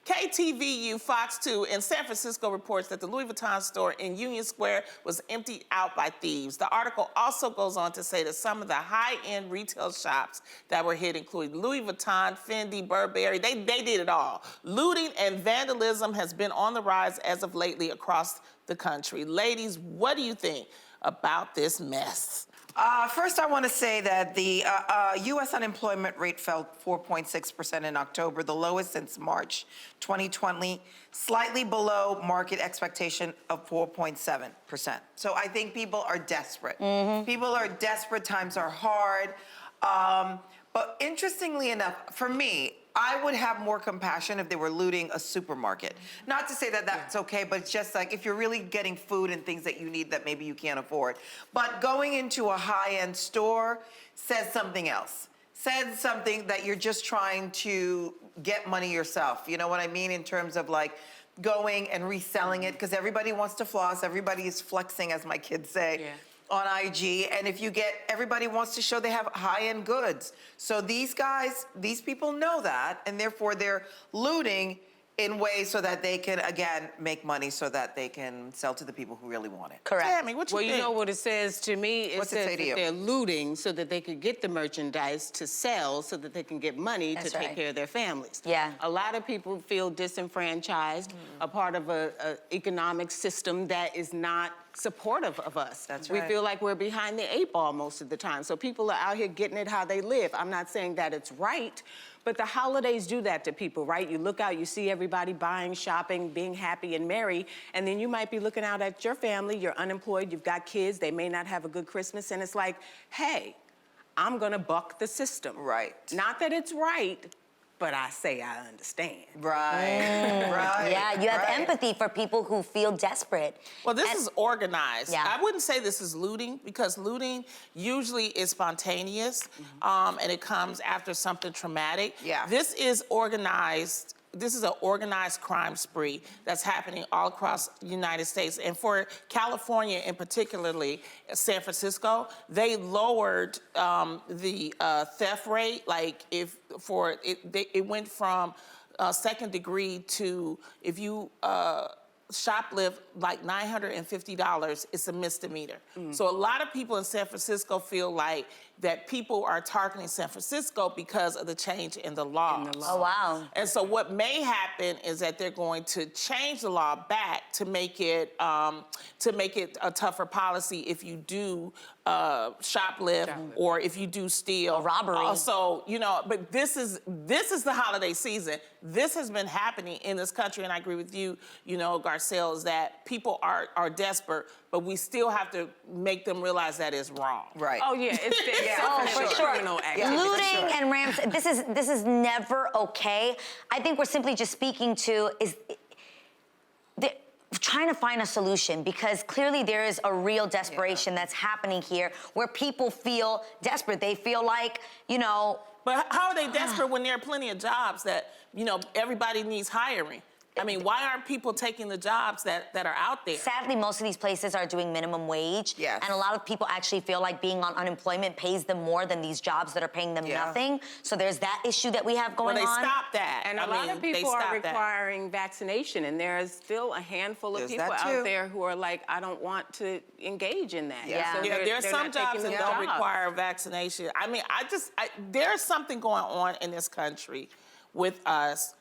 KTVU Fox 2 in San Francisco reports that the Louis Vuitton store in Union Square was emptied out by thieves. The article also goes on to say that some of the high-end retail shops that were hit include Louis Vuitton, Fendi, Burberry. They did it all. Looting and vandalism has been on the rise as of lately across the country. Ladies, what do you think about this mess? First, I want to say that the U.S. unemployment rate fell 4.6% in October, the lowest since March 2020, slightly below market expectation of 4.7%. So I think people are desperate. People are desperate. Times are hard. But interestingly enough, for me, I would have more compassion if they were looting a supermarket. Not to say that that's okay, but it's just like if you're really getting food and things that you need that maybe you can't afford. But going into a high-end store says something else. Says something that you're just trying to get money yourself. You know what I mean? In terms of like going and reselling it, because everybody wants to floss. Everybody is flexing, as my kids say. On IG, and if you get, everybody wants to show they have high-end goods. So these guys, these people know that, and therefore they're looting in ways so that they can, again, make money so that they can sell to the people who really want it. Correct. Tammy, what you think? You know what it says to me? It What's it says say to that you? they're looting so that they could get the merchandise to sell so that they can get money That's to right. take care of their families. Yeah. A lot of people feel disenfranchised, a part of a economic system that is not supportive of us. That's We right. feel like we're behind the eight ball most of the time. So people are out here getting it how they live. I'm not saying that it's right, but the holidays do that to people, right? You look out, you see everybody buying, shopping, being happy and merry, and then you might be looking out at your family, you're unemployed, you've got kids, they may not have a good Christmas, and it's like, hey, I'm gonna buck the system. Right. Not that it's right, but I say I understand. Right. Right. Yeah, you have empathy for people who feel desperate. Well, this is organized. Yeah. I wouldn't say this is looting because looting usually is spontaneous and it comes after something traumatic. Yeah. This is organized. This is an organized crime spree that's happening all across the United States. And for California, and particularly San Francisco, they lowered the theft rate. Like it went from second degree to if you shoplift like $950, it's a misdemeanor. So a lot of people in San Francisco feel like that people are targeting San Francisco because of the change in the law. Oh, wow. And so what may happen is that they're going to change the law back to make it a tougher policy if you do shoplift or if you do steal. Or robbery. So, you know, but this is the holiday season. This has been happening in this country, and I agree with you, you know, Garcelle, is that people are desperate, but we still have to make them realize that is wrong. Right. Oh yeah, it's Oh, for sure. criminal activity. Looting and this is never okay. I think we're simply just speaking to trying to find a solution because clearly there is a real desperation that's happening here where people feel desperate. They feel like, you know. But how are they desperate when there are plenty of jobs that, you know, everybody needs hiring? I mean, why aren't people taking the jobs that are out there? Sadly, most of these places are doing minimum wage. Yes. And a lot of people actually feel like being on unemployment pays them more than these jobs that are paying them nothing. So there's that issue that we have going on. Well, they stopped that. And a lot of people are requiring vaccination, and there's still a handful of people out there who are like, I don't want to engage in that. Yeah. So There are some jobs that don't require vaccination. I mean, there's something going on in this country with us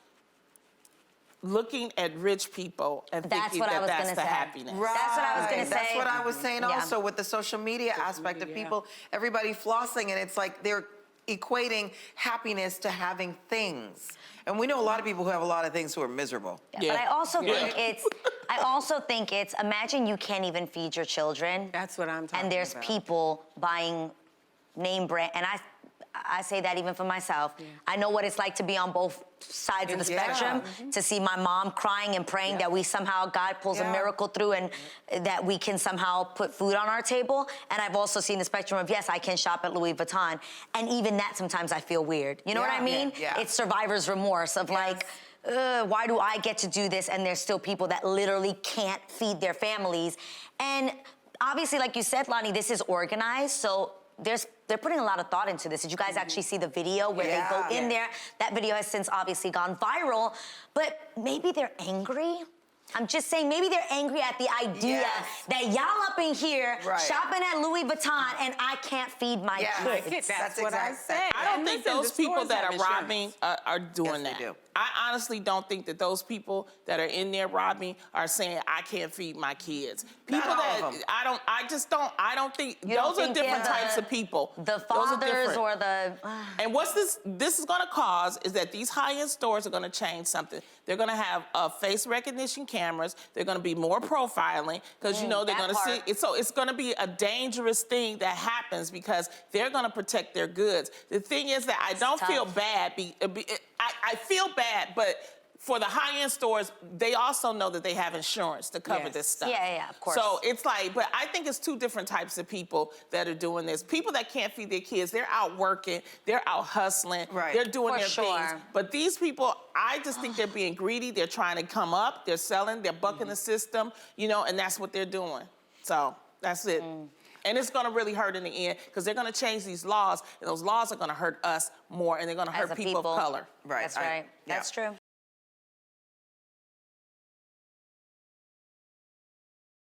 looking at rich people and thinking that that's the happiness. Right. That's what I was going to say. That's what I was saying also with the social media aspect of people, everybody flossing, and it's like they're equating happiness to having things. And we know a lot of people who have a lot of things who are miserable. Yeah. But I also think it's, imagine you can't even feed your children. That's what I'm talking about. And there's people buying name brand, and I say that even for myself. I know what it's like to be on both sides of the spectrum, to see my mom crying and praying that we somehow, God pulls a miracle through and that we can somehow put food on our table. And I've also seen the spectrum of, yes, I can shop at Louis Vuitton. And even that sometimes I feel weird. You know what I mean? It's survivor's remorse of like, why do I get to do this? And there's still people that literally can't feed their families. And obviously, like you said, Lonnie, this is organized. So they're putting a lot of thought into this. Did you guys actually see the video where they go in there? That video has since obviously gone viral, but maybe they're angry. I'm just saying, maybe they're angry at the idea that y'all up in here shopping at Louis Vuitton and I can't feed my kids. That's what I said. I don't think those people that are robbing are doing that. they do. I honestly don't think that those people that are in there robbing are saying, I can't feed my kids. People all that, of them. I don't think, You don't those are think they're different types of people. The Those are fathers different. or the... And what this is gonna cause is that these high-end stores are gonna change something. They're gonna have face recognition cameras. They're gonna be more profiling, because you know they're that gonna part. see, so it's gonna be a dangerous thing that happens because they're gonna protect their goods. The thing is that I don't feel tough. bad, I feel bad, but for the high-end stores, they also know that they have insurance to cover this stuff. Yeah, of course. So it's like, but I think it's two different types of people that are doing this. People that can't feed their kids, they're out working, they're out hustling, they're doing For their sure. things. But these people, I just think they're being greedy. They're trying to come up, they're selling, they're bucking the system, you know, and that's what they're doing. So that's it. And it's gonna really hurt in the end, because they're gonna change these laws, and those laws are gonna hurt us more, and they're gonna As hurt a people of color. Right. That's right. That's true.